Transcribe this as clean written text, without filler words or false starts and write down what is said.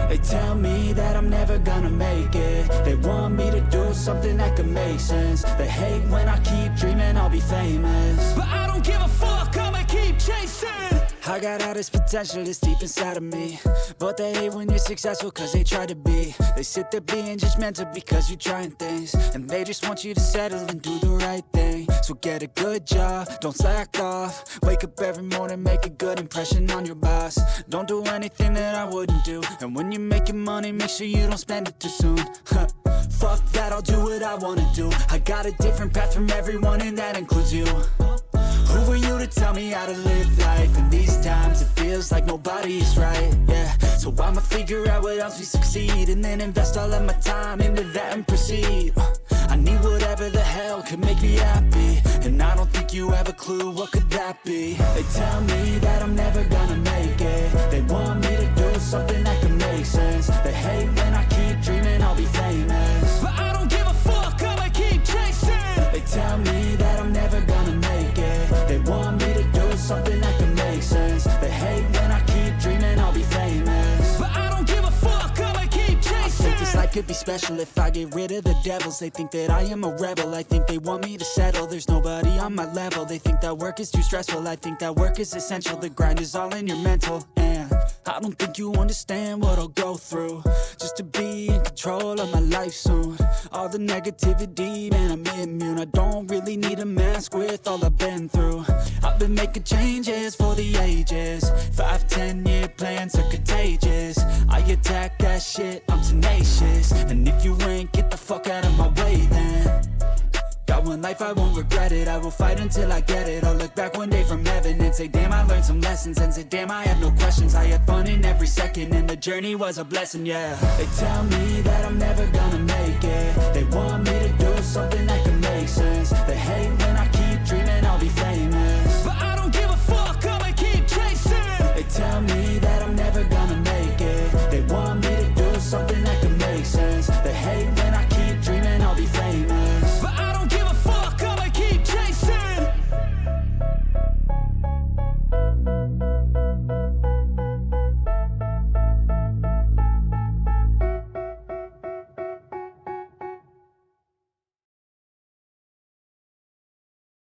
They tell me that I'm never gonna make it. They want me to do something that could make sense. They hate when I keep dreaming I'll be famous, but I don't give a fuck, I'ma keep chasing. I got all this potential that's deep inside of me, but they hate when you're successful cause they try to be. They sit there being judgmental because you're trying things, and they just want you to settle and do the right thing. So get a good job, don't slack off. Wake up every morning, make a good impression on your boss. Don't do anything that I wouldn't do, and when you're making money, make sure you don't spend it too soon. Fuck that, I'll do what I wanna do. I got a different path from everyone, and that includes you. Who are you to tell me how to live life? In these times it feels like nobody is right, yeah. So I'ma figure out what else we succeed, and then invest all of my time into that and proceed. I need whatever the hell could make me happy, and I don't think you have a clue what could that be. They tell me that I'm never gonna make it. They want me to do something that can make sense. They hate when I keep dreaming I'll be famous, but I don't give a fuck, I'ma keep chasing. They tell me that I'm never gonna make it. They want me to do something that can make sense. They hate when I keep dreaming I'll be famous, but I don't give a fuck, I'ma keep chasing. I think this life could be special if I get rid of the devils. They think that I am a rebel, I think they want me to settle. There's nobody on my level. They think that work is too stressful, I think that work is essential. The grind is all in your mental, and I don't think you understand what I'll go through just to be in control of my life soon. All the negativity, man, I'm immune. I don't really need a mask with all I've been through. I've been making changes for the ages. 5-10 year plans are contagious. I attack that shit, I'm tenacious. And if you ain't, get the fuck out of my way then. Got one life, I won't regret it. I will fight until I get it. I'll look back one day from heaven and say, damn, I learned some lessons. And say, damn, I had no questions. I had fun in every second, and the journey was a blessing, yeah. They tell me that I'm never gonna make it. They want me to do something that can make sense. They hate